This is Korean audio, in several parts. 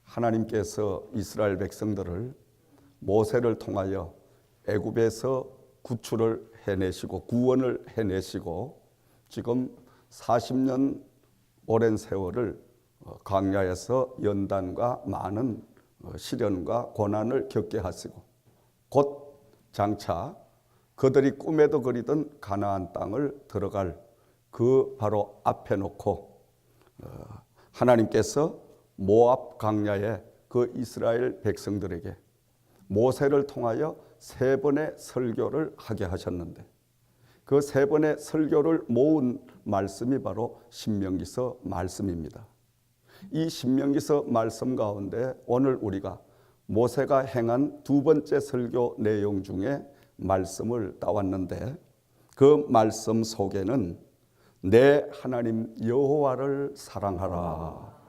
하나님께서 이스라엘 백성들을 모세를 통하여 애굽에서 구출을 해내시고 구원을 해내시고 지금 40년 오랜 세월을 광야에서 연단과 많은 시련과 고난을 겪게 하시고 곧 장차 그들이 꿈에도 그리던 가나안 땅을 들어갈 그 바로 앞에 놓고 하나님께서 모압 광야에 그 이스라엘 백성들에게 모세를 통하여 3번의 설교를 하게 하셨는데 그 3번의 설교를 모은 말씀이 바로 신명기서 말씀입니다. 이 신명기서 말씀 가운데 오늘 우리가 모세가 행한 2번째 설교 내용 중에 말씀을 따왔는데 그 말씀 속에는 내 하나님 여호와를 사랑하라.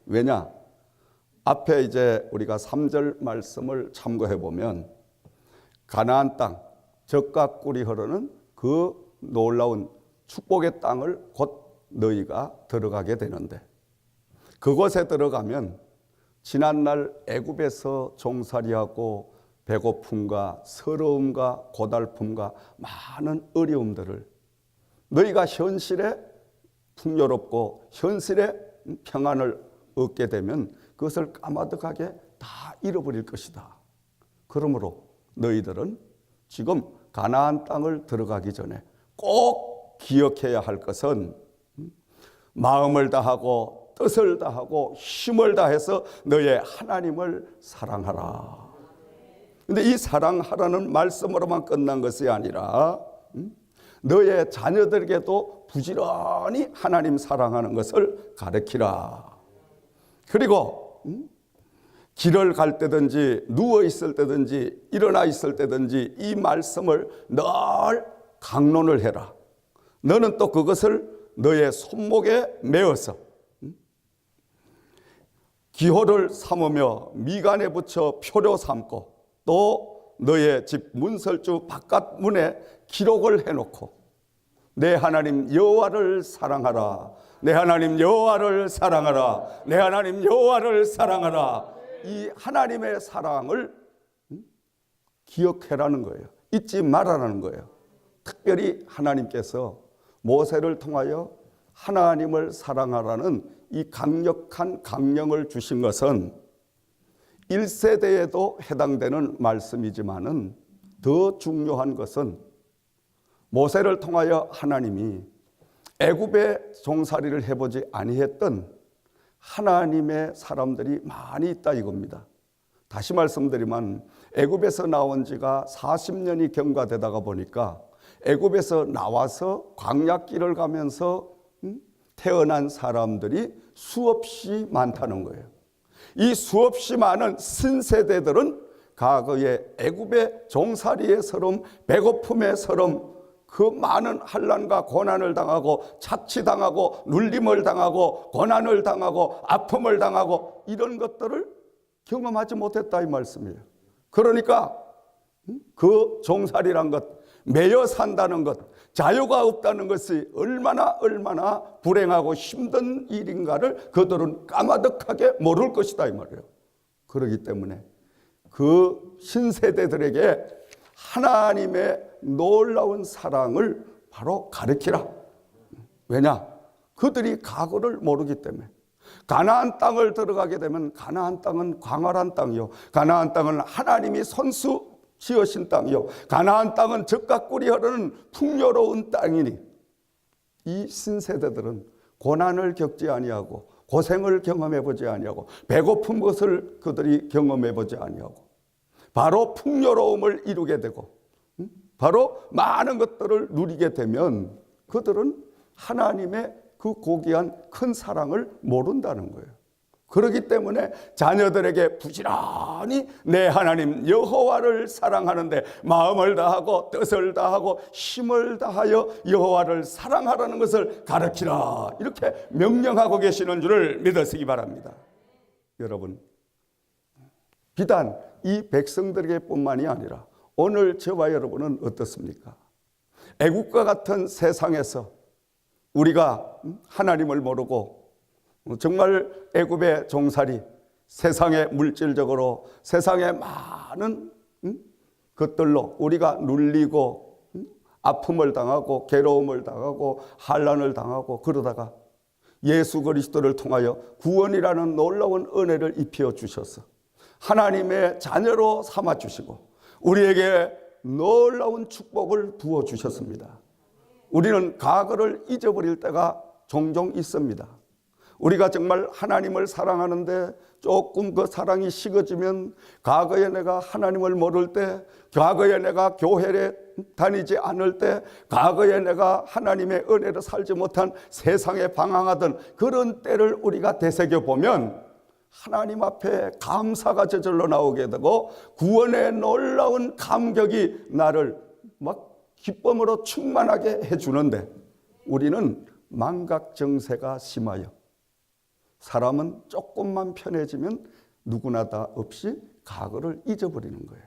왜냐? 앞에 이제 우리가 3절 말씀을 참고해 보면 가나안 땅, 젖과 꿀이 흐르는 그 놀라운 축복의 땅을 곧 너희가 들어가게 되는데 그곳에 들어가면 지난날 애굽에서 종살이하고 배고픔과 서러움과 고달픔과 많은 어려움들을 너희가 현실에 풍요롭고 현실에 평안을 얻게 되면 그것을 까마득하게 다 잃어버릴 것이다. 그러므로 너희들은 지금 가나안 땅을 들어가기 전에 꼭 기억해야 할 것은 마음을 다하고 뜻을 다하고 힘을 다해서 너의 하나님을 사랑하라. 그런데 이 사랑하라는 말씀으로만 끝난 것이 아니라 너의 자녀들에게도 부지런히 하나님 사랑하는 것을 가르치라. 그리고 길을 갈 때든지 누워 있을 때든지 일어나 있을 때든지 이 말씀을 늘 강론을 해라. 너는 또 그것을 너의 손목에 메어서 기호를 삼으며 미간에 붙여 표로 삼고 또 너의 집 문설주 바깥 문에 기록을 해놓고 내 하나님 여호와를 사랑하라. 내 하나님 여호와를 사랑하라. 내 하나님 여호와를 사랑하라. 이 하나님의 사랑을 기억해라는 거예요. 잊지 말아라는 거예요. 특별히 하나님께서 모세를 통하여 하나님을 사랑하라는 이 강력한 강령을 주신 것은 1세대에도 해당되는 말씀이지만은 더 중요한 것은 모세를 통하여 하나님이 애굽의 종살이를 해보지 아니했던 하나님의 사람들이 많이 있다 이겁니다. 다시 말씀드리면 애굽에서 나온 지가 40년이 경과되다가 보니까 애굽에서 나와서 광야길을 가면서 태어난 사람들이 수없이 많다는 거예요. 이 수없이 많은 신세대들은 과거의 애굽의 종살이의 서름, 배고픔의 서름, 그 많은 환난과 고난을 당하고 착취당하고 눌림을 당하고 고난을 당하고 아픔을 당하고 이런 것들을 경험하지 못했다 이 말씀이에요. 그러니까 그 종살이란 것, 매여 산다는 것, 자유가 없다는 것이 얼마나 불행하고 힘든 일인가를 그들은 까마득하게 모를 것이다 이 말이에요. 그렇기 때문에 그 신세대들에게 하나님의 놀라운 사랑을 바로 가르치라. 왜냐? 그들이 과거를 모르기 때문에. 가나안 땅을 들어가게 되면 가나안 땅은 광활한 땅이요, 가나안 땅은 하나님이 손수 지으신 땅이요, 가나안 땅은 젖과 꿀이 흐르는 풍요로운 땅이니 이 신세대들은 고난을 겪지 아니하고 고생을 경험해보지 아니하고 배고픈 것을 그들이 경험해보지 아니하고 바로 풍요로움을 이루게 되고 바로 많은 것들을 누리게 되면 그들은 하나님의 그 고귀한 큰 사랑을 모른다는 거예요. 그렇기 때문에 자녀들에게 부지런히 내 하나님 여호와를 사랑하는데 마음을 다하고 뜻을 다하고 힘을 다하여 여호와를 사랑하라는 것을 가르치라. 이렇게 명령하고 계시는 줄을 믿으시기 바랍니다. 여러분, 비단 이 백성들에게 뿐만이 아니라 오늘 저와 여러분은 어떻습니까? 애국과 같은 세상에서 우리가 하나님을 모르고 정말 애굽의 종살이, 세상의 물질적으로 세상의 많은 것들로 우리가 눌리고 아픔을 당하고 괴로움을 당하고 환난을 당하고 그러다가 예수 그리스도를 통하여 구원이라는 놀라운 은혜를 입혀 주셔서 하나님의 자녀로 삼아 주시고 우리에게 놀라운 축복을 부어 주셨습니다. 우리는 과거를 잊어버릴 때가 종종 있습니다. 우리가 정말 하나님을 사랑하는데 조금 그 사랑이 식어지면 과거에 내가 하나님을 모를 때, 과거에 내가 교회에 다니지 않을 때, 과거에 내가 하나님의 은혜를 살지 못한 세상에 방황하던 그런 때를 우리가 되새겨보면 하나님 앞에 감사가 저절로 나오게 되고 구원의 놀라운 감격이 나를 막 기쁨으로 충만하게 해주는데 우리는 망각정세가 심하여 사람은 조금만 편해지면 누구나 다 없이 과거를 잊어버리는 거예요.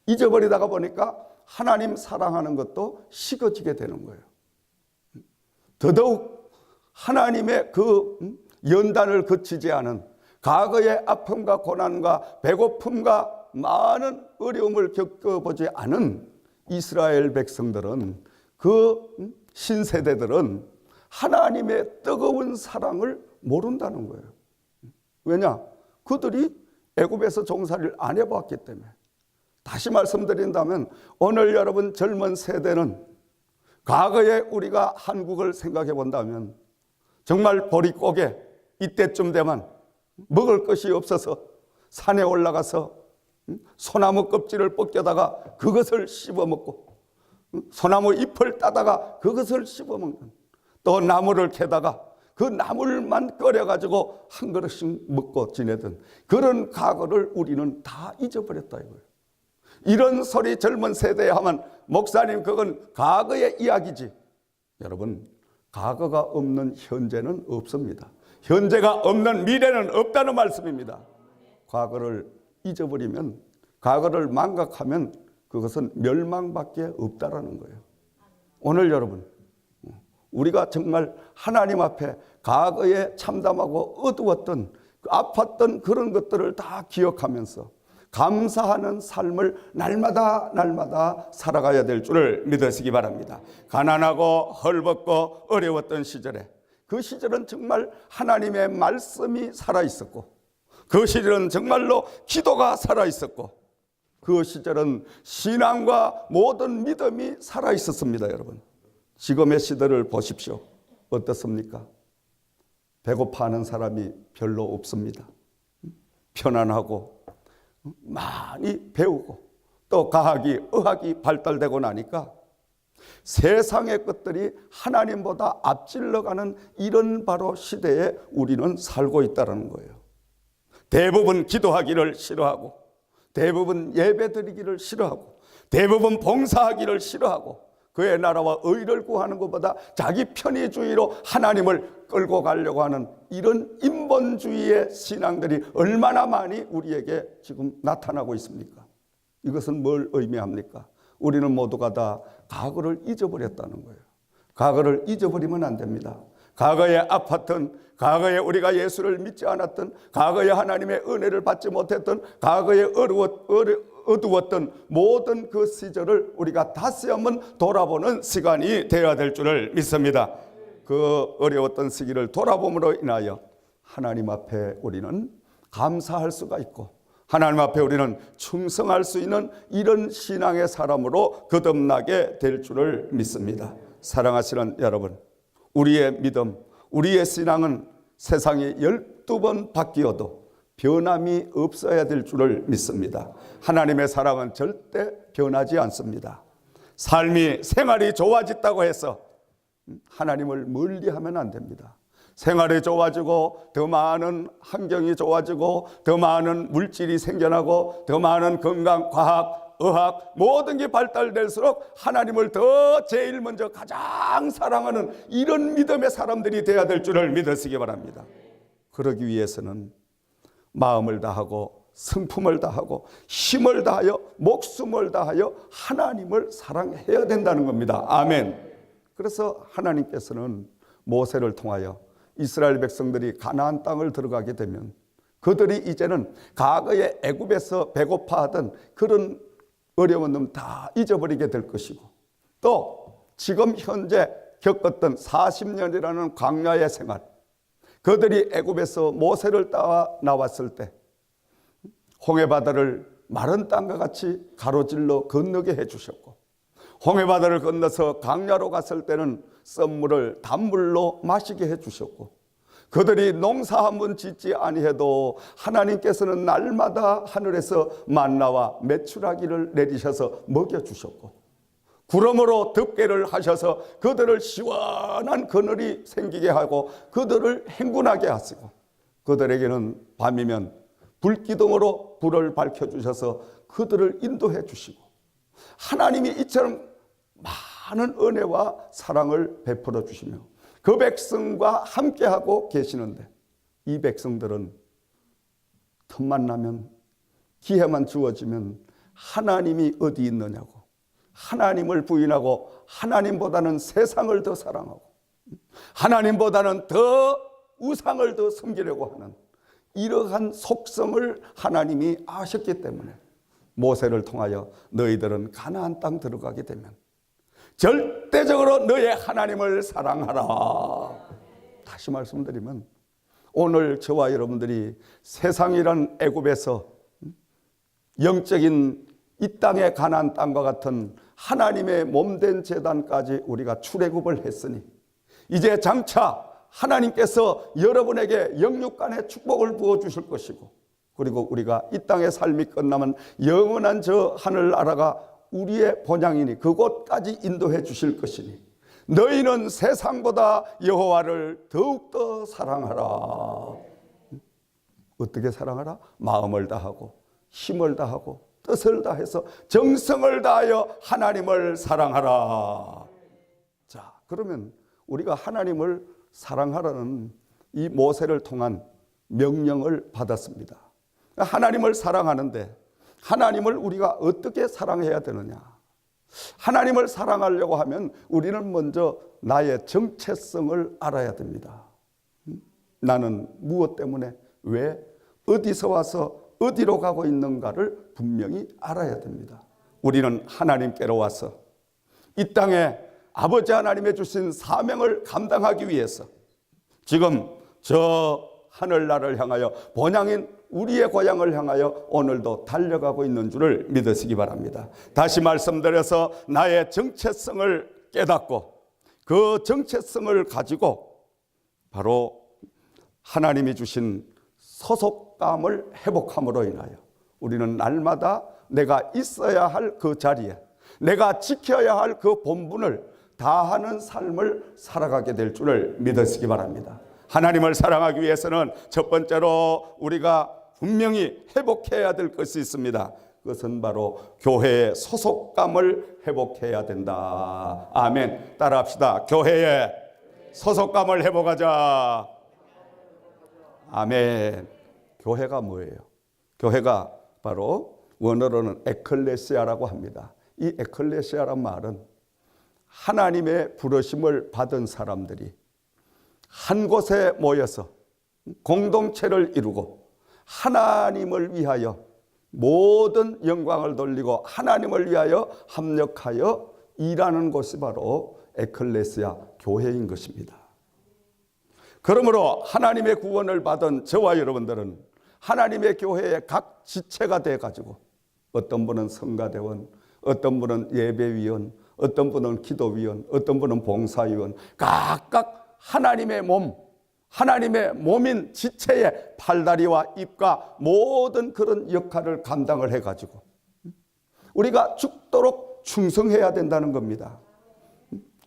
잊어버리다가 보니까 하나님 사랑하는 것도 식어지게 되는 거예요. 더더욱 하나님의 그 연단을 거치지 않은 과거의 아픔과 고난과 배고픔과 많은 어려움을 겪어보지 않은 이스라엘 백성들은 그 신세대들은 하나님의 뜨거운 사랑을 모른다는 거예요. 왜냐? 그들이 애굽에서 종살이를 안 해봤기 때문에. 다시 말씀드린다면 오늘 여러분 젊은 세대는 과거에 우리가 한국을 생각해 본다면 정말 보릿고개 이때쯤 되면 먹을 것이 없어서 산에 올라가서 소나무 껍질을 벗겨다가 그것을 씹어먹고 소나무 잎을 따다가 그것을 씹어먹는, 또 나무를 캐다가 그 나물만 끓여가지고 한 그릇씩 먹고 지내던 그런 과거를 우리는 다 잊어버렸다 이거예요. 이런 소리 젊은 세대에 하면 목사님 그건 과거의 이야기지. 여러분, 과거가 없는 현재는 없습니다. 현재가 없는 미래는 없다는 말씀입니다. 과거를 잊어버리면, 과거를 망각하면 그것은 멸망밖에 없다라는 거예요. 오늘 여러분, 우리가 정말 하나님 앞에 과거에 참담하고 어두웠던 아팠던 그런 것들을 다 기억하면서 감사하는 삶을 날마다 살아가야 될 줄을 믿으시기 바랍니다. 가난하고 헐벗고 어려웠던 시절에, 그 시절은 정말 하나님의 말씀이 살아있었고, 그 시절은 정말로 기도가 살아있었고, 그 시절은 신앙과 모든 믿음이 살아있었습니다. 여러분, 지금의 시대를 보십시오. 어떻습니까? 배고파하는 사람이 별로 없습니다. 편안하고 많이 배우고 또 과학이 의학이 발달되고 나니까 세상의 것들이 하나님보다 앞질러가는 이런 바로 시대에 우리는 살고 있다는 거예요. 대부분 기도하기를 싫어하고, 대부분 예배드리기를 싫어하고, 대부분 봉사하기를 싫어하고, 그의 나라와 의를 구하는 것보다 자기 편의주의로 하나님을 끌고 가려고 하는 이런 인본주의의 신앙들이 얼마나 많이 우리에게 지금 나타나고 있습니까? 이것은 뭘 의미합니까? 우리는 모두가 다 과거를 잊어버렸다는 거예요. 과거를 잊어버리면 안 됩니다. 과거에 아팠던, 과거에 우리가 예수를 믿지 않았던, 과거에 하나님의 은혜를 받지 못했던, 과거에 어두웠던 모든 그 시절을 우리가 다시 한번 돌아보는 시간이 되어야 될 줄을 믿습니다. 그 어려웠던 시기를 돌아봄으로 인하여 하나님 앞에 우리는 감사할 수가 있고, 하나님 앞에 우리는 충성할 수 있는 이런 신앙의 사람으로 거듭나게 될 줄을 믿습니다. 사랑하시는 여러분, 우리의 믿음, 우리의 신앙은 세상이 12번 바뀌어도 변함이 없어야 될 줄을 믿습니다. 하나님의 사랑은 절대 변하지 않습니다. 삶이, 생활이 좋아졌다고 해서 하나님을 멀리하면 안 됩니다. 생활이 좋아지고 더 많은 환경이 좋아지고 더 많은 물질이 생겨나고 더 많은 건강, 과학, 의학 모든 게 발달될수록 하나님을 더 제일 먼저 가장 사랑하는 이런 믿음의 사람들이 되어야 될 줄을 믿으시기 바랍니다. 그러기 위해서는 마음을 다하고 성품을 다하고 힘을 다하여 목숨을 다하여 하나님을 사랑해야 된다는 겁니다. 아멘. 그래서 하나님께서는 모세를 통하여 이스라엘 백성들이 가나안 땅을 들어가게 되면 그들이 이제는 과거에 애굽에서 배고파하던 그런 어려움은 다 잊어버리게 될 것이고, 또 지금 현재 겪었던 40년이라는 광야의 생활, 그들이 애굽에서 모세를 따라 나왔을 때 홍해바다를 마른 땅과 같이 가로질러 건너게 해주셨고, 홍해바다를 건너서 광야로 갔을 때는 썸물을 단물로 마시게 해주셨고, 그들이 농사 한번 짓지 아니해도 하나님께서는 날마다 하늘에서 만나와 메추라기를 내리셔서 먹여주셨고, 구름으로 덮개를 하셔서 그들을 시원한 그늘이 생기게 하고 그들을 행군하게 하시고, 그들에게는 밤이면 불기둥으로 불을 밝혀주셔서 그들을 인도해 주시고, 하나님이 이처럼 많은 은혜와 사랑을 베풀어 주시며 그 백성과 함께하고 계시는데, 이 백성들은 틈만 나면, 기회만 주어지면 하나님이 어디 있느냐고, 하나님을 부인하고 하나님보다는 세상을 더 사랑하고 하나님보다는 더 우상을 더 섬기려고 하는 이러한 속성을 하나님이 아셨기 때문에 모세를 통하여 너희들은 가나안 땅 들어가게 되면 절대적으로 너의 하나님을 사랑하라. 다시 말씀드리면, 오늘 저와 여러분들이 세상이란 애굽에서 영적인 이 땅의 가나안 땅과 같은 하나님의 몸된 제단까지 우리가 출애굽을 했으니, 이제 장차 하나님께서 여러분에게 영육간의 축복을 부어주실 것이고, 그리고 우리가 이 땅의 삶이 끝나면 영원한 저 하늘나라가 우리의 본향이니 그곳까지 인도해 주실 것이니, 너희는 세상보다 여호와를 더욱더 사랑하라. 어떻게 사랑하라? 마음을 다하고 힘을 다하고 뜻을 다해서 정성을 다하여 하나님을 사랑하라. 자, 그러면 우리가 하나님을 사랑하라는 이 모세를 통한 명령을 받았습니다. 하나님을 사랑하는데 하나님을 우리가 어떻게 사랑해야 되느냐? 하나님을 사랑하려고 하면 우리는 먼저 나의 정체성을 알아야 됩니다. 나는 무엇 때문에, 왜, 어디서 와서 어디로 가고 있는가를 분명히 알아야 됩니다. 우리는 하나님께로 와서 이 땅에 아버지 하나님의 주신 사명을 감당하기 위해서 지금 저 하늘나라를 향하여, 본향인 우리의 고향을 향하여 오늘도 달려가고 있는 줄을 믿으시기 바랍니다. 다시 말씀드려서 나의 정체성을 깨닫고 그 정체성을 가지고 바로 하나님이 주신 소속감을 회복함으로 인하여 우리는 날마다 내가 있어야 할 그 자리에, 내가 지켜야 할 그 본분을 다하는 삶을 살아가게 될 줄을 믿으시기 바랍니다. 하나님을 사랑하기 위해서는 첫 번째로 우리가 분명히 회복해야 될 것이 있습니다. 그것은 바로 교회의 소속감을 회복해야 된다. 아멘. 따라합시다. 교회의 소속감을 회복하자. 아멘. 교회가 뭐예요? 교회가 바로 원어로는 에클레시아라고 합니다. 이 에클레시아란 말은 하나님의 부르심을 받은 사람들이 한 곳에 모여서 공동체를 이루고 하나님을 위하여 모든 영광을 돌리고 하나님을 위하여 합력하여 일하는 곳이 바로 에클레시아 교회인 것입니다. 그러므로 하나님의 구원을 받은 저와 여러분들은 하나님의 교회의 각 지체가 돼가지고, 어떤 분은 성가대원, 어떤 분은 예배위원, 어떤 분은 기도위원, 어떤 분은 봉사위원, 각각 하나님의 몸, 하나님의 몸인 지체의 팔다리와 입과 모든 그런 역할을 감당을 해가지고 우리가 죽도록 충성해야 된다는 겁니다.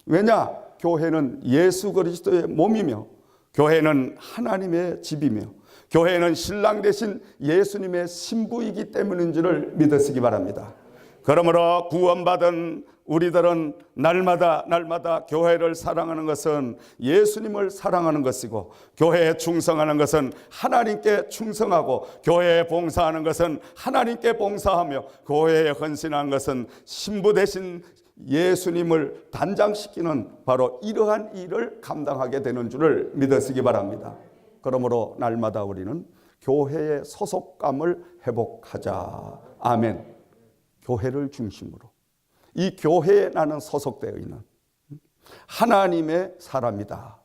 왜냐? 교회는 예수 그리스도의 몸이며, 교회는 하나님의 집이며, 교회는 신랑 되신 예수님의 신부이기 때문인 줄을 믿으시기 바랍니다. 그러므로 구원받은 우리들은 날마다 교회를 사랑하는 것은 예수님을 사랑하는 것이고, 교회에 충성하는 것은 하나님께 충성하고, 교회에 봉사하는 것은 하나님께 봉사하며, 교회에 헌신하는 것은 신부 대신 예수님을 단장시키는 바로 이러한 일을 감당하게 되는 줄을 믿으시기 바랍니다. 그러므로 날마다 우리는 교회의 소속감을 회복하자. 아멘. 교회를 중심으로 이 교회에 나는 소속되어 있는 하나님의 사람이다.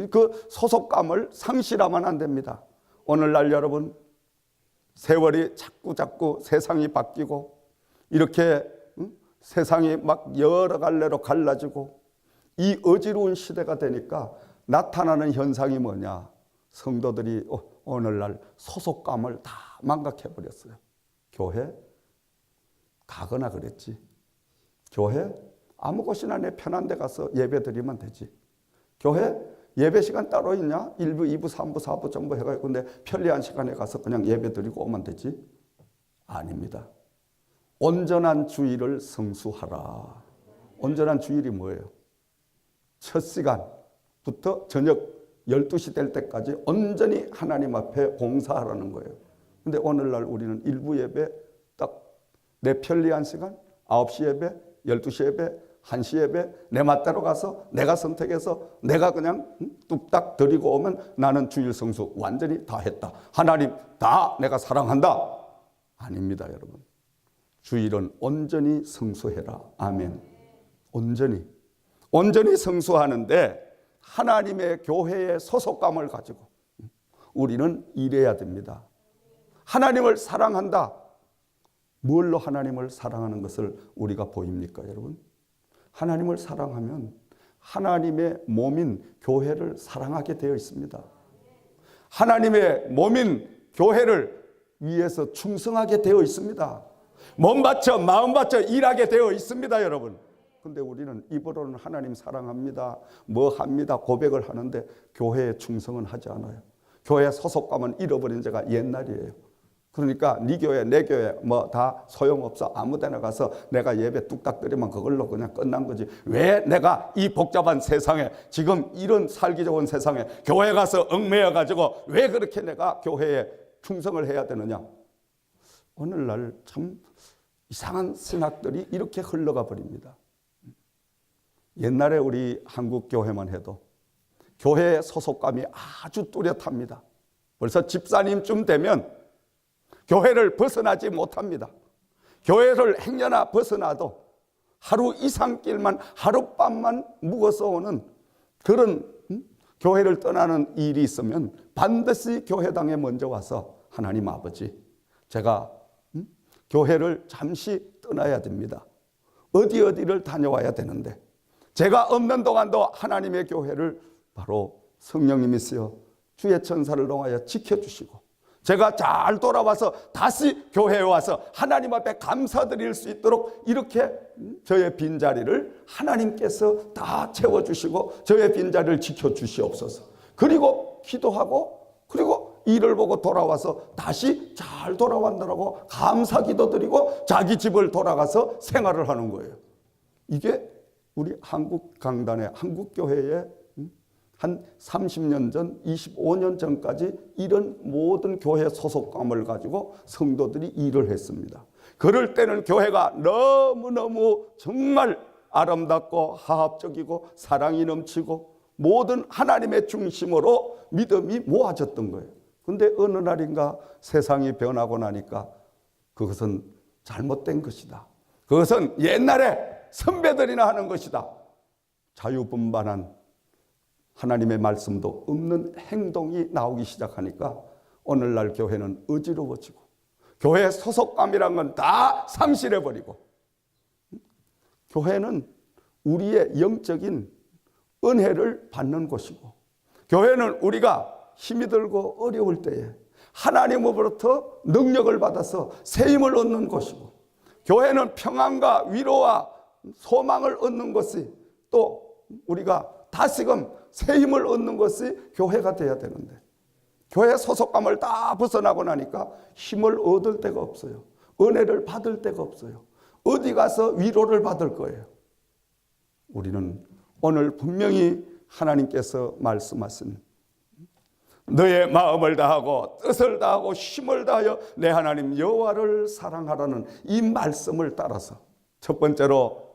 그 소속감을 상실하면 안 됩니다. 오늘날 여러분, 세월이 자꾸 세상이 바뀌고 이렇게 세상이 막 여러 갈래로 갈라지고 이 어지러운 시대가 되니까 나타나는 현상이 뭐냐? 성도들이 오늘날 소속감을 다 망각해버렸어요. 교회 가거나 그랬지. 교회 아무 곳이나 내 편한 데 가서 예배 드리면 되지. 교회 예배 시간 따로 있냐? 1부, 2부, 3부, 4부 전부 해가지고 내 편리한 시간에 가서 그냥 예배 드리고 오면 되지? 아닙니다. 온전한 주일을 성수하라. 온전한 주일이 뭐예요? 첫 시간부터 저녁 12시 될 때까지 온전히 하나님 앞에 봉사하라는 거예요. 근데 오늘날 우리는 일부 예배 딱 내 편리한 시간 9시 예배, 12시 예배, 1시 예배 내 맛대로 가서 내가 선택해서 내가 그냥 뚝딱 드리고 오면 나는 주일 성수 완전히 다 했다. 하나님 다 내가 사랑한다. 아닙니다, 여러분. 주일은 온전히 성수해라. 아멘. 온전히 성수하는데 하나님의 교회의 소속감을 가지고 우리는 일해야 됩니다. 하나님을 사랑한다. 뭘로 하나님을 사랑하는 것을 우리가 보입니까, 여러분? 하나님을 사랑하면 하나님의 몸인 교회를 사랑하게 되어 있습니다. 하나님의 몸인 교회를 위해서 충성하게 되어 있습니다. 몸 바쳐 마음 바쳐 일하게 되어 있습니다, 여러분. 근데 우리는 입으로는 하나님 사랑합니다, 뭐 합니다 고백을 하는데 교회에 충성은 하지 않아요. 교회 소속감은 잃어버린 지가 옛날이에요. 그러니까 네 교회 내 교회 뭐 다 소용없어. 아무 데나 가서 내가 예배 뚝딱 드리면 그걸로 그냥 끝난 거지. 왜 내가 이 복잡한 세상에 지금 이런 살기 좋은 세상에 교회 가서 얽매여 가지고 왜 그렇게 내가 교회에 충성을 해야 되느냐. 오늘날 참 이상한 신학들이 이렇게 흘러가 버립니다. 옛날에 우리 한국 교회만 해도 교회의 소속감이 아주 뚜렷합니다. 벌써 집사님쯤 되면 교회를 벗어나지 못합니다. 교회를 행여나 벗어나도 하루 이상길만 하룻밤만 묵어서 오는 그런 교회를 떠나는 일이 있으면 반드시 교회당에 먼저 와서 하나님 아버지, 제가 교회를 잠시 떠나야 됩니다. 어디를 다녀와야 되는데 제가 없는 동안도 하나님의 교회를 바로 성령님이시여 주의 천사를 통하여 지켜주시고 제가 잘 돌아와서 다시 교회에 와서 하나님 앞에 감사드릴 수 있도록 이렇게 저의 빈자리를 하나님께서 다 채워주시고 저의 빈자리를 지켜주시옵소서. 그리고 기도하고 그리고 일을 보고 돌아와서 다시 잘 돌아왔느라고 감사 기도드리고 자기 집을 돌아가서 생활을 하는 거예요. 이게 우리 한국 강단의 한국 교회의 한 30년 전, 25년 전까지 이런 모든 교회 소속감을 가지고 성도들이 일을 했습니다. 그럴 때는 교회가 너무너무 정말 아름답고 화합적이고 사랑이 넘치고 모든 하나님의 중심으로 믿음이 모아졌던 거예요. 그런데 어느 날인가 세상이 변하고 나니까 그것은 잘못된 것이다. 그것은 옛날에 선배들이나 하는 것이다. 자유분반한 하나님의 말씀도 없는 행동이 나오기 시작하니까 오늘날 교회는 어지러워지고 교회 소속감이란 건 다 상실해버리고 교회는 우리의 영적인 은혜를 받는 곳이고 교회는 우리가 힘이 들고 어려울 때에 하나님으로부터 능력을 받아서 세임을 얻는 곳이고 교회는 평안과 위로와 소망을 얻는 것이 또 우리가 다시금 새 힘을 얻는 것이 교회가 돼야 되는데 교회 소속감을 다 벗어나고 나니까 힘을 얻을 데가 없어요. 은혜를 받을 데가 없어요. 어디 가서 위로를 받을 거예요. 우리는 오늘 분명히 하나님께서 말씀하신 너의 마음을 다하고 뜻을 다하고 힘을 다하여 내 하나님 여호와를 사랑하라는 이 말씀을 따라서 첫 번째로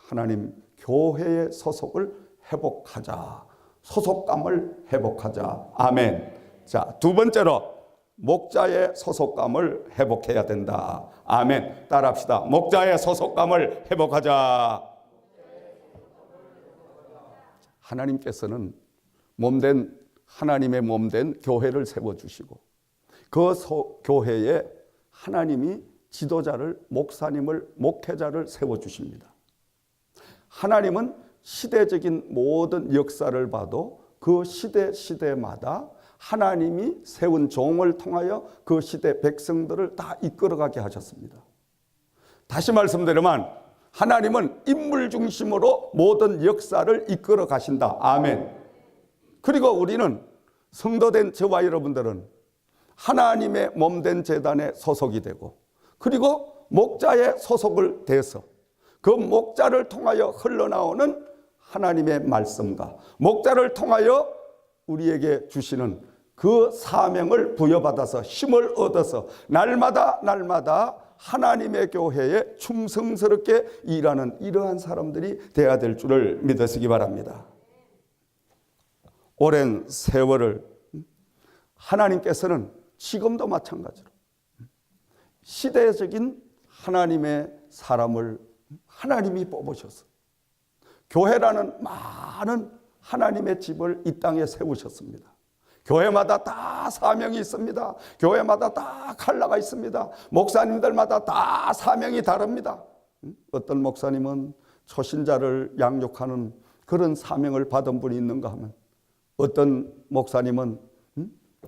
하나님 교회의 소속을 회복하자. 소속감을 회복하자. 아멘. 자, 두 번째로 목자의 소속감을 회복해야 된다. 아멘. 따라합시다. 목자의 소속감을 회복하자. 하나님께서는 하나님의 몸된 교회를 세워주시고 그 교회에 하나님이 지도자를, 목사님을, 목회자를 세워주십니다. 하나님은 시대적인 모든 역사를 봐도 그 시대마다 하나님이 세운 종을 통하여 그 시대 백성들을 다 이끌어가게 하셨습니다. 다시 말씀드리면 하나님은 인물 중심으로 모든 역사를 이끌어 가신다. 아멘. 그리고 우리는 성도된 저와 여러분들은 하나님의 몸된 제단에 소속이 되고 그리고 목자의 소속을 대서 그 목자를 통하여 흘러나오는 하나님의 말씀과 목자를 통하여 우리에게 주시는 그 사명을 부여받아서 힘을 얻어서 날마다 하나님의 교회에 충성스럽게 일하는 이러한 사람들이 되어야 될 줄을 믿으시기 바랍니다. 오랜 세월을 하나님께서는 지금도 마찬가지로 시대적인 하나님의 사람을 하나님이 뽑으셔서 교회라는 많은 하나님의 집을 이 땅에 세우셨습니다. 교회마다 다 사명이 있습니다. 교회마다 다 칼라가 있습니다. 목사님들마다 다 사명이 다릅니다. 어떤 목사님은 초신자를 양육하는 그런 사명을 받은 분이 있는가 하면 어떤 목사님은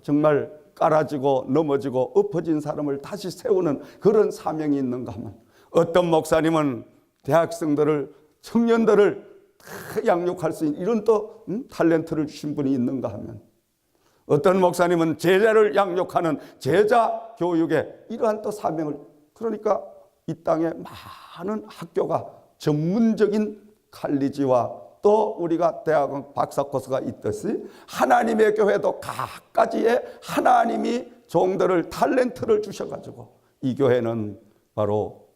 정말 깔아지고 넘어지고 엎어진 사람을 다시 세우는 그런 사명이 있는가 하면 어떤 목사님은 대학생들을 청년들을 다 양육할 수 있는 이런 또 탤런트를 주신 분이 있는가 하면 어떤 목사님은 제자를 양육하는 제자 교육에 이러한 또 사명을 그러니까 이 땅에 많은 학교가 전문적인 칼리지와 또 우리가 대학원 박사 코스가 있듯이 하나님의 교회도 각가지의 하나님이 종들을 탤런트를 주셔가지고 이 교회는 바로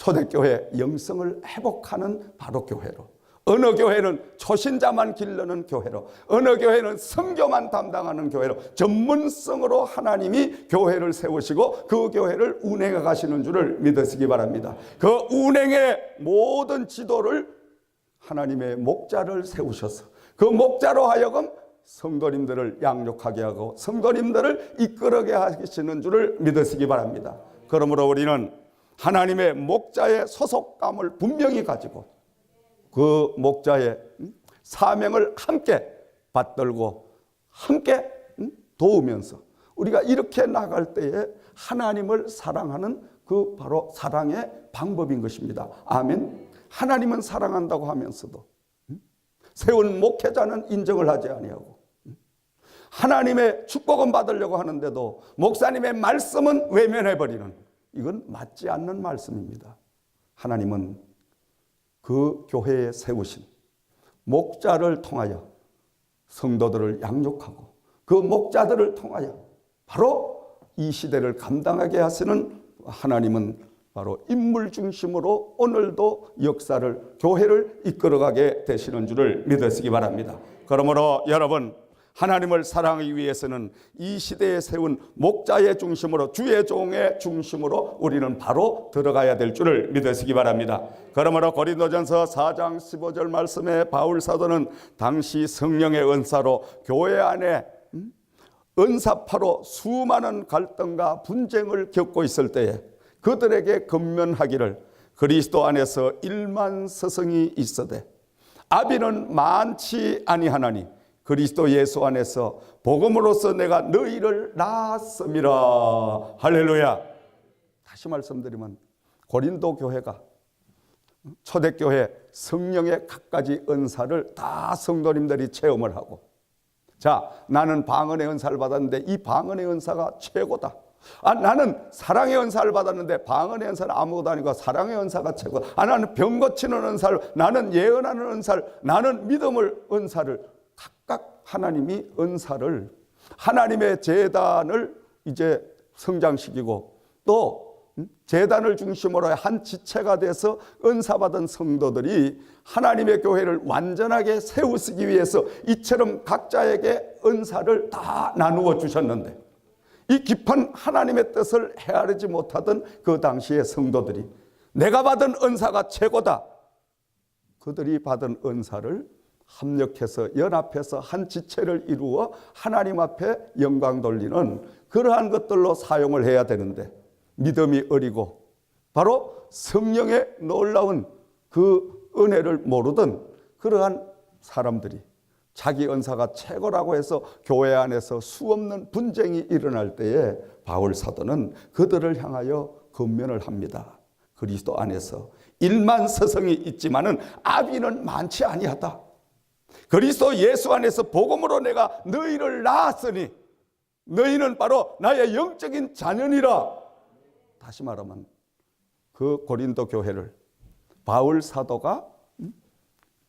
초대교회 영성을 회복하는 바로 교회로 어느 교회는 초신자만 기르는 교회로 어느 교회는 선교만 담당하는 교회로 전문성으로 하나님이 교회를 세우시고 그 교회를 운행해 가시는 줄을 믿으시기 바랍니다. 그 운행의 모든 지도를 하나님의 목자를 세우셔서 그 목자로 하여금 성도님들을 양육하게 하고 성도님들을 이끌어게 하시는 줄을 믿으시기 바랍니다. 그러므로 우리는 하나님의 목자의 소속감을 분명히 가지고 그 목자의 사명을 함께 받들고 함께 도우면서 우리가 이렇게 나갈 때에 하나님을 사랑하는 그 바로 사랑의 방법인 것입니다. 아멘. 하나님은 사랑한다고 하면서도 세운 목회자는 인정을 하지 아니하고 하나님의 축복은 받으려고 하는데도 목사님의 말씀은 외면해버리는 이건 맞지 않는 말씀입니다. 하나님은 그 교회에 세우신 목자를 통하여 성도들을 양육하고 그 목자들을 통하여 바로 이 시대를 감당하게 하시는 하나님은 바로 인물 중심으로 오늘도 역사를 교회를 이끌어가게 되시는 줄을 믿으시기 바랍니다. 그러므로 여러분 하나님을 사랑하기 위해서는 이 시대에 세운 목자의 중심으로 주의 종의 중심으로 우리는 바로 들어가야 될 줄을 믿으시기 바랍니다. 그러므로 고린도전서 4장 15절 말씀에 바울 사도는 당시 성령의 은사로 교회 안에 은사파로 수많은 갈등과 분쟁을 겪고 있을 때에 그들에게 권면하기를 그리스도 안에서 1만 스승이 있으되 아비는 많지 아니하나니 그리스도 예수 안에서 복음으로서 내가 너희를 낳았음이라. 할렐루야. 다시 말씀드리면 고린도 교회가 초대교회 성령의 각가지 은사를 다 성도님들이 체험을 하고 자 나는 방언의 은사를 받았는데 이 방언의 은사가 최고다. 나는 사랑의 은사를 받았는데 방언의 은사는 아무것도 아니고 사랑의 은사가 최고다. 나는 병 고치는 은사를 나는 예언하는 은사를 나는 믿음을 은사를 각각 하나님이 은사를 하나님의 제단을 이제 성장시키고 또 제단을 중심으로 한 지체가 돼서 은사받은 성도들이 하나님의 교회를 완전하게 세우기 위해서 이처럼 각자에게 은사를 다 나누어 주셨는데, 이 깊은 하나님의 뜻을 헤아리지 못하던 그 당시의 성도들이 내가 받은 은사가 최고다, 그들이 받은 은사를 합력해서 연합해서 한 지체를 이루어 하나님 앞에 영광 돌리는 그러한 것들로 사용을 해야 되는데, 믿음이 어리고 바로 성령의 놀라운 그 은혜를 모르던 그러한 사람들이 자기 은사가 최고라고 해서 교회 안에서 수없는 분쟁이 일어날 때에 바울 사도는 그들을 향하여 권면을 합니다. 그리스도 안에서 일만 서성이 있지만은 아비는 많지 아니하다. 그리스도 예수 안에서 복음으로 내가 너희를 낳았으니 너희는 바로 나의 영적인 자녀니라. 다시 말하면 그 고린도 교회를 바울 사도가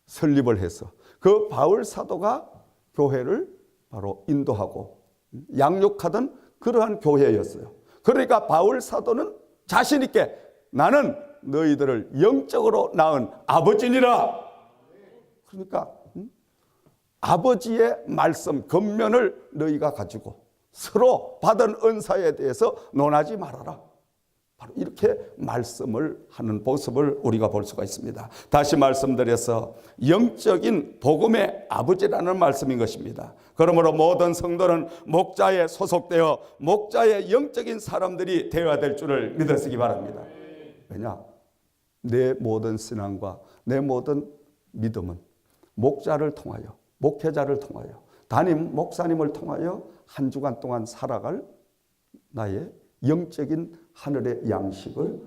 설립을 해서 그 바울 사도가 교회를 바로 인도하고 양육하던 그러한 교회였어요. 그러니까 바울 사도는 자신 있게 나는 너희들을 영적으로 낳은 아버지니라. 그러니까 아버지의 말씀, 권면을 너희가 가지고 서로 받은 은사에 대해서 논하지 말아라. 바로 이렇게 말씀을 하는 모습을 우리가 볼 수가 있습니다. 다시 말씀드려서 영적인 복음의 아버지라는 말씀인 것입니다. 그러므로 모든 성도는 목자에 소속되어 목자의 영적인 사람들이 되어야 될 줄을 믿으시기 바랍니다. 왜냐? 내 모든 신앙과 내 모든 믿음은 목자를 통하여, 목회자를 통하여, 담임 목사님을 통하여 한 주간 동안 살아갈 나의 영적인 하늘의 양식을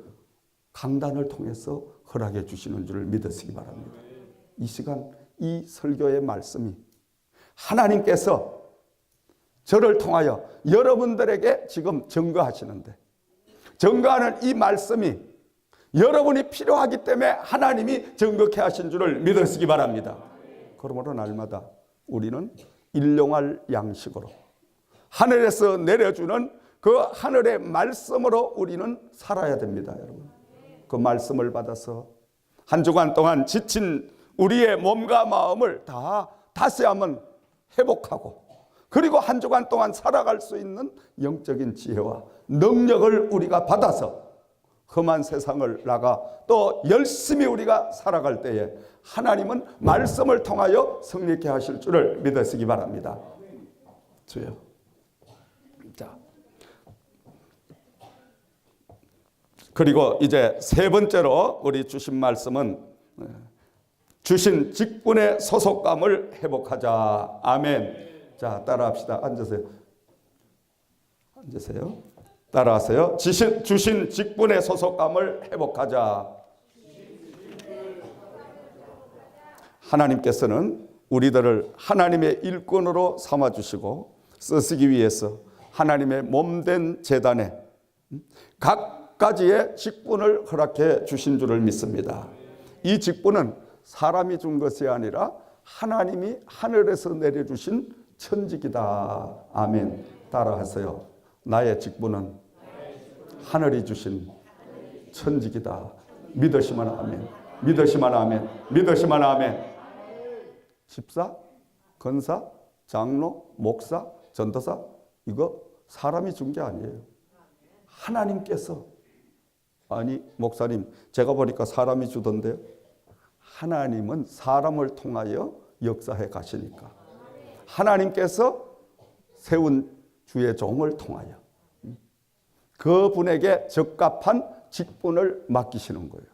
강단을 통해서 허락해 주시는 줄을 믿으시기 바랍니다. 이 시간 이 설교의 말씀이 하나님께서 저를 통하여 여러분들에게 지금 증거하시는데, 증거하는 이 말씀이 여러분이 필요하기 때문에 하나님이 증거케 하신 줄을 믿으시기 바랍니다. 그러므로 날마다 우리는 일용할 양식으로 하늘에서 내려주는 그 하늘의 말씀으로 우리는 살아야 됩니다, 여러분. 그 말씀을 받아서 한 주간 동안 지친 우리의 몸과 마음을 다 다시 한번 회복하고, 그리고 한 주간 동안 살아갈 수 있는 영적인 지혜와 능력을 우리가 받아서 험한 세상을 나가 또 열심히 우리가 살아갈 때에 하나님은 말씀을 통하여 승리케 하실 줄을 믿으시기 바랍니다. 주여. 자, 그리고 이제 세 번째로 우리 주신 말씀은 주신 직분의 소속감을 회복하자. 아멘. 자, 따라합시다. 앉으세요. 앉으세요. 따라하세요. 주신 직분의 소속감을 회복하자. 하나님께서는 우리들을 하나님의 일꾼으로 삼아주시고 쓰시기 위해서 하나님의 몸된 제단에 각 가지의 직분을 허락해 주신 줄을 믿습니다. 이 직분은 사람이 준 것이 아니라 하나님이 하늘에서 내려주신 천직이다. 아멘. 따라하세요. 나의 직분은 하늘이 주신 천직이다. 믿으시면 아멘. 믿으시면 아멘. 믿으시면 아멘. 집사, 권사, 장로, 목사, 전도사, 이거 사람이 준 게 아니에요. 하나님께서. 아니, 목사님, 제가 보니까 사람이 주던데요. 하나님은 사람을 통하여 역사해 가시니까 하나님께서 세운 주의 종을 통하여 그분에게 적합한 직분을 맡기시는 거예요.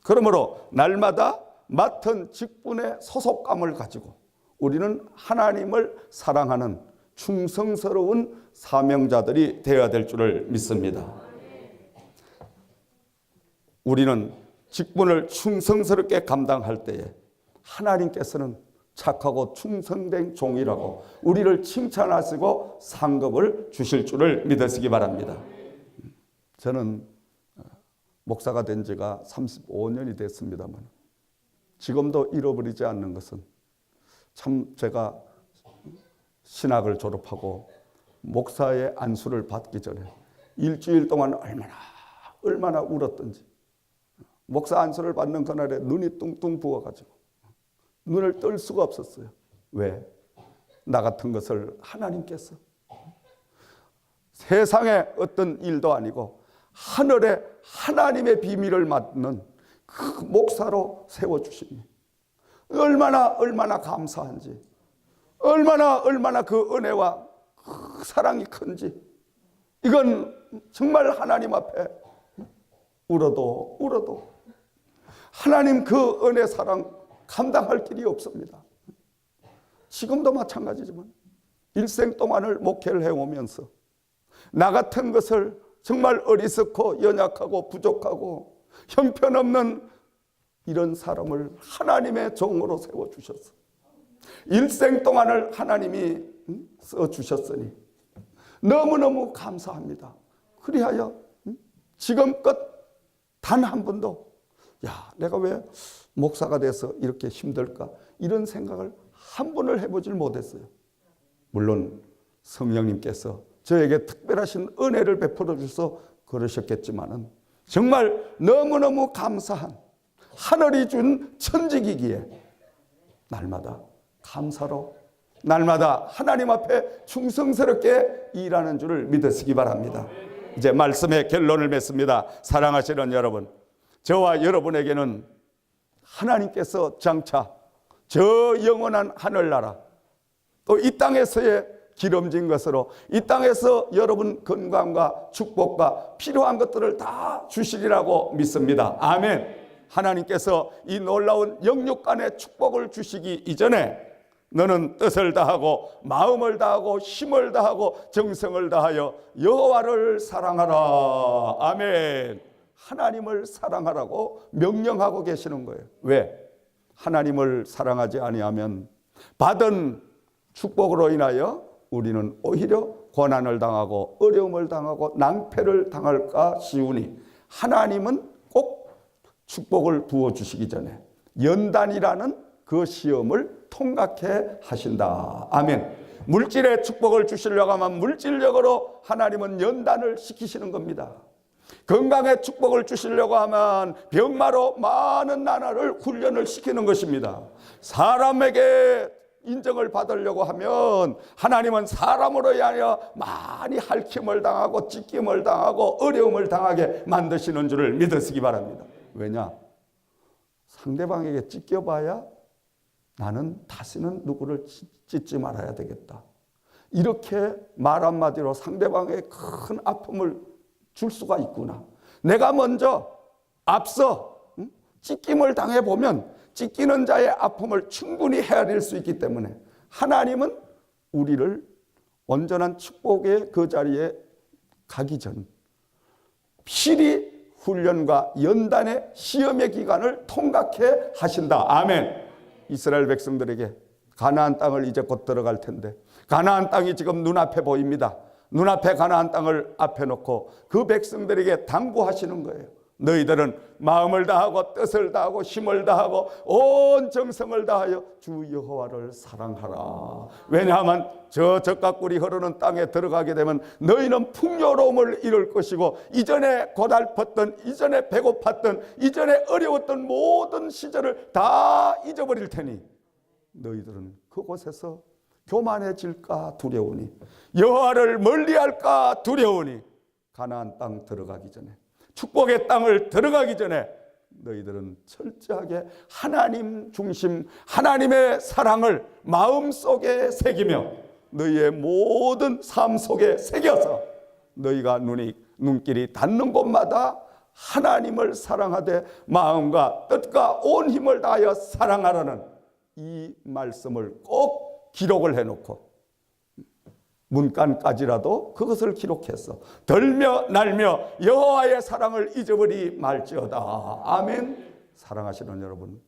그러므로 날마다 맡은 직분의 소속감을 가지고 우리는 하나님을 사랑하는 충성스러운 사명자들이 되어야 될 줄을 믿습니다. 우리는 직분을 충성스럽게 감당할 때에 하나님께서는 착하고 충성된 종이라고 우리를 칭찬하시고 상급을 주실 줄을 믿으시기 바랍니다. 저는 목사가 된 지가 35년이 됐습니다만 지금도 잃어버리지 않는 것은 참 제가 신학을 졸업하고 목사의 안수를 받기 전에 일주일 동안 얼마나 얼마나 울었던지. 목사 안수를 받는 그날에 눈이 뚱뚱 부어가지고 눈을 뜰 수가 없었어요. 왜? 나 같은 것을 하나님께서 세상의 어떤 일도 아니고 하늘에 하나님의 비밀을 맡는 그 목사로 세워주시니 얼마나 감사한지, 얼마나 그 은혜와 그 사랑이 큰지, 이건 정말 하나님 앞에 울어도 하나님 그 은혜 사랑 감당할 길이 없습니다. 지금도 마찬가지지만 일생 동안을 목회를 해오면서 나 같은 것을 정말 어리석고 연약하고 부족하고 형편없는 이런 사람을 하나님의 종으로 세워주셨어. 일생 동안을 하나님이 써주셨으니 너무너무 감사합니다. 그리하여 지금껏 단 한 번도 내가 왜 목사가 돼서 이렇게 힘들까 이런 생각을 한 번을 해보질 못했어요. 물론 성령님께서 저에게 특별하신 은혜를 베풀어 주셔서 그러셨겠지만은 정말 너무너무 감사한 하늘이 준 천직이기에 날마다 감사로 날마다 하나님 앞에 충성스럽게 일하는 줄을 믿으시기 바랍니다. 이제 말씀의 결론을 맺습니다. 사랑하시는 여러분, 저와 여러분에게는 하나님께서 장차 저 영원한 하늘나라, 또 이 땅에서의 기름진 것으로 이 땅에서 여러분 건강과 축복과 필요한 것들을 다 주시리라고 믿습니다. 아멘. 하나님께서 이 놀라운 영육간의 축복을 주시기 이전에 너는 뜻을 다하고 마음을 다하고 힘을 다하고 정성을 다하여 여호와를 사랑하라. 아멘. 하나님을 사랑하라고 명령하고 계시는 거예요. 왜? 하나님을 사랑하지 아니하면 받은 축복으로 인하여 우리는 오히려 고난을 당하고 어려움을 당하고 낭패를 당할까 쉬우니 하나님은 꼭 축복을 부어주시기 전에 연단이라는 그 시험을 통과케 하신다. 아멘. 물질의 축복을 주시려고 하면 물질적으로 하나님은 연단을 시키시는 겁니다. 건강의 축복을 주시려고 하면 병마로 많은 나날을 훈련을 시키는 것입니다. 사람에게 인정을 받으려고 하면 하나님은 사람으로 인하여 많이 핥힘을 당하고 찢김을 당하고 어려움을 당하게 만드시는 줄을 믿으시기 바랍니다. 왜냐? 상대방에게 찢겨봐야 나는 다시는 누구를 찢지 말아야 되겠다. 이렇게 말 한마디로 상대방의 큰 아픔을 줄 수가 있구나. 내가 먼저 앞서 찢김을 당해보면 찢기는 자의 아픔을 충분히 헤아릴 수 있기 때문에 하나님은 우리를 온전한 축복의 그 자리에 가기 전 필히 훈련과 연단의 시험의 기간을 통과케 하신다. 아멘. 이스라엘 백성들에게 가나안 땅을 이제 곧 들어갈 텐데 가나안 땅이 지금 눈앞에 보입니다. 눈앞에 가나안 땅을 앞에 놓고 그 백성들에게 당부하시는 거예요. 너희들은 마음을 다하고 뜻을 다하고 힘을 다하고 온 정성을 다하여 주 여호와를 사랑하라. 왜냐하면 저 젖과 꿀이 흐르는 땅에 들어가게 되면 너희는 풍요로움을 이룰 것이고 이전에 고달팠던 이전에 배고팠던 이전에 어려웠던 모든 시절을 다 잊어버릴 테니 너희들은 그곳에서 교만해질까 두려우니 여호와를 멀리할까 두려우니 가나안 땅 들어가기 전에 축복의 땅을 들어가기 전에 너희들은 철저하게 하나님 중심 하나님의 사랑을 마음속에 새기며 너희의 모든 삶 속에 새겨서 너희가 눈길이 닿는 곳마다 하나님을 사랑하되 마음과 뜻과 온 힘을 다하여 사랑하라는 이 말씀을 꼭 기록을 해놓고 문간까지라도 그것을 기록해서 덜며 날며 여호와의 사랑을 잊어버리 말지어다. 아멘. 사랑하시는 여러분,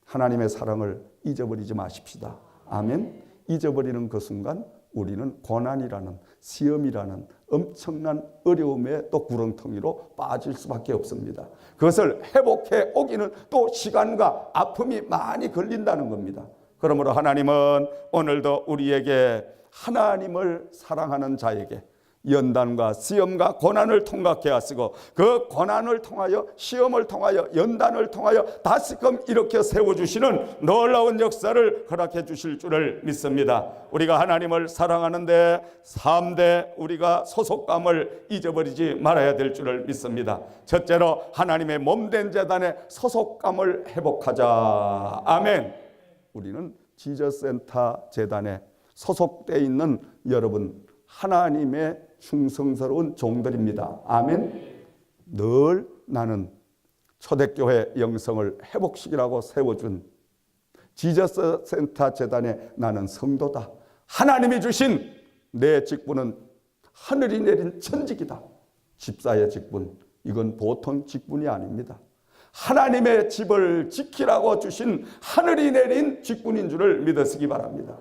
하나님의 사랑을 잊어버리지 마십시다. 아멘. 잊어버리는 그 순간 우리는 고난이라는 시험이라는 엄청난 어려움의 또 구렁텅이로 빠질 수밖에 없습니다. 그것을 회복해 오기는 또 시간과 아픔이 많이 걸린다는 겁니다. 그러므로 하나님은 오늘도 우리에게 하나님을 사랑하는 자에게 연단과 시험과 고난을 통과케 하시고 그 고난을 통하여 시험을 통하여 연단을 통하여 다시금 이렇게 세워주시는 놀라운 역사를 허락해 주실 줄을 믿습니다. 우리가 하나님을 사랑하는데 3대 우리가 소속감을 잊어버리지 말아야 될 줄을 믿습니다. 첫째로 하나님의 몸된 제단의 소속감을 회복하자. 아멘. 우리는 지저센터 재단에 소속되어 있는 여러분 하나님의 충성스러운 종들입니다. 아멘. 늘 나는 초대교회 영성을 회복시키라고 세워준 지저스센터 재단에 나는 성도다. 하나님이 주신 내 직분은 하늘이 내린 천직이다. 집사의 직분, 이건 보통 직분이 아닙니다. 하나님의 집을 지키라고 주신 하늘이 내린 직분인 줄을 믿으시기 바랍니다.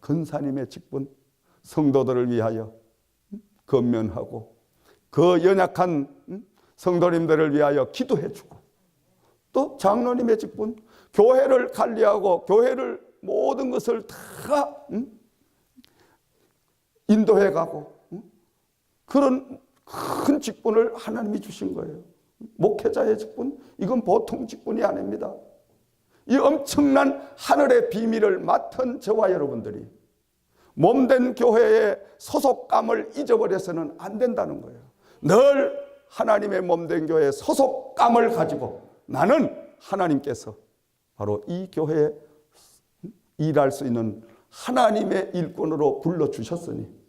근사님의 직분, 성도들을 위하여 건면하고 그 연약한 성도님들을 위하여 기도해주고, 또 장로님의 직분, 교회를 관리하고 교회를 모든 것을 다 인도해가고 그런 큰 직분을 하나님이 주신 거예요. 목회자의 직분, 이건 보통 직분이 아닙니다. 이 엄청난 하늘의 비밀을 맡은 저와 여러분들이 몸된 교회의 소속감을 잊어버려서는 안 된다는 거예요. 늘 하나님의 몸된 교회의 소속감을 가지고 나는 하나님께서 바로 이 교회에 일할 수 있는 하나님의 일꾼으로 불러주셨으니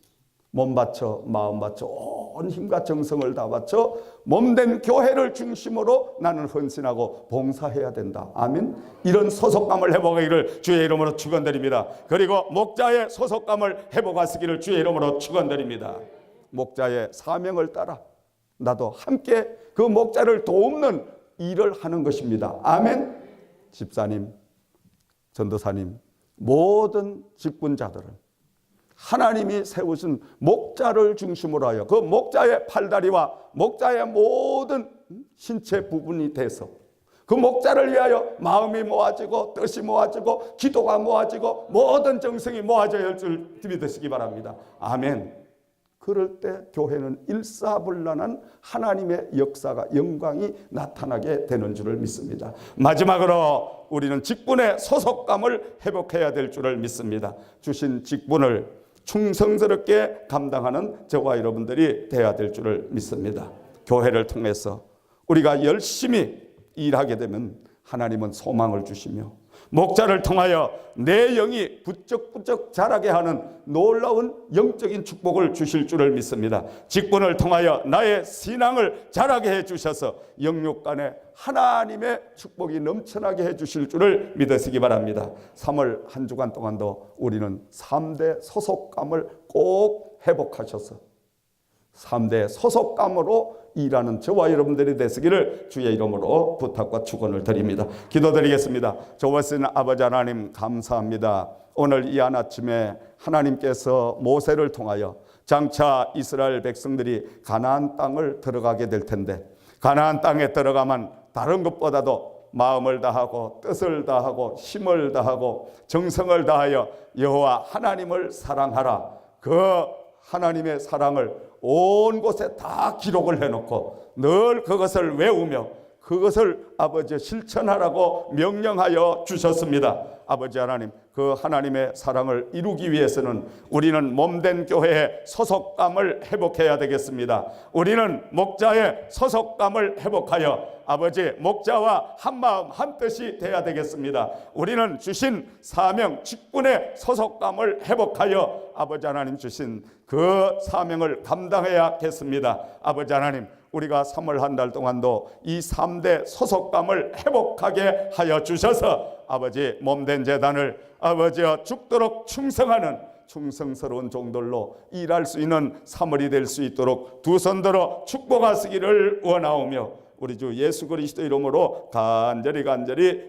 몸 바쳐 마음 바쳐 온 힘과 정성을 다 바쳐 몸된 교회를 중심으로 나는 헌신하고 봉사해야 된다. 아멘. 이런 소속감을 회복하기를 주의 이름으로 축원드립니다. 그리고 목자의 소속감을 회복하시기를 주의 이름으로 축원드립니다. 목자의 사명을 따라 나도 함께 그 목자를 돕는 일을 하는 것입니다. 아멘. 집사님, 전도사님, 모든 직분자들은 하나님이 세우신 목자를 중심으로 하여 그 목자의 팔다리와 목자의 모든 신체 부분이 돼서 그 목자를 위하여 마음이 모아지고 뜻이 모아지고 기도가 모아지고 모든 정성이 모아져야 할 줄 믿으시기 바랍니다. 아멘. 그럴 때 교회는 일사불란한 하나님의 역사가 영광이 나타나게 되는 줄을 믿습니다. 마지막으로 우리는 직분의 소속감을 회복해야 될 줄을 믿습니다. 주신 직분을 충성스럽게 감당하는 저와 여러분들이 되어야 될 줄을 믿습니다. 교회를 통해서 우리가 열심히 일하게 되면 하나님은 소망을 주시며 목자를 통하여 내 영이 부쩍부쩍 자라게 하는 놀라운 영적인 축복을 주실 줄을 믿습니다. 직분을 통하여 나의 신앙을 자라게 해주셔서 영육 간에 하나님의 축복이 넘쳐나게 해주실 줄을 믿으시기 바랍니다. 3월 한 주간 동안도 우리는 3대 소속감을 꼭 회복하셔서 3대 소속감으로 일하는 저와 여러분들이 되시기를 주의 이름으로 부탁과 축원을 드립니다. 기도드리겠습니다. 좋으신 아버지 하나님 감사합니다. 오늘 이 한 아침에 하나님께서 모세를 통하여 장차 이스라엘 백성들이 가나안 땅을 들어가게 될 텐데 가나안 땅에 들어가면 다른 것보다도 마음을 다하고 뜻을 다하고 힘을 다하고 정성을 다하여 여호와 하나님을 사랑하라. 그 하나님의 사랑을 온 곳에 다 기록을 해놓고 늘 그것을 외우며 그것을 아버지 실천하라고 명령하여 주셨습니다. 아버지 하나님, 그 하나님의 사랑을 이루기 위해서는 우리는 몸된 교회의 소속감을 회복해야 되겠습니다. 우리는 목자의 소속감을 회복하여 아버지 목자와 한마음 한뜻이 되어야 되겠습니다. 우리는 주신 사명 직분의 소속감을 회복하여 아버지 하나님 주신 그 사명을 감당해야겠습니다. 아버지 하나님, 우리가 3월 한 달 동안도 이 3대 소속감을 회복하게 하여 주셔서 아버지 몸된 제단을 아버지와 죽도록 충성하는 충성스러운 종들로 일할 수 있는 3월이 될 수 있도록 두 손 들어 축복하시기를 원하오며 우리 주 예수 그리스도 이름으로 간절히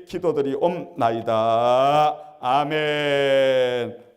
기도드리옵나이다. 아멘.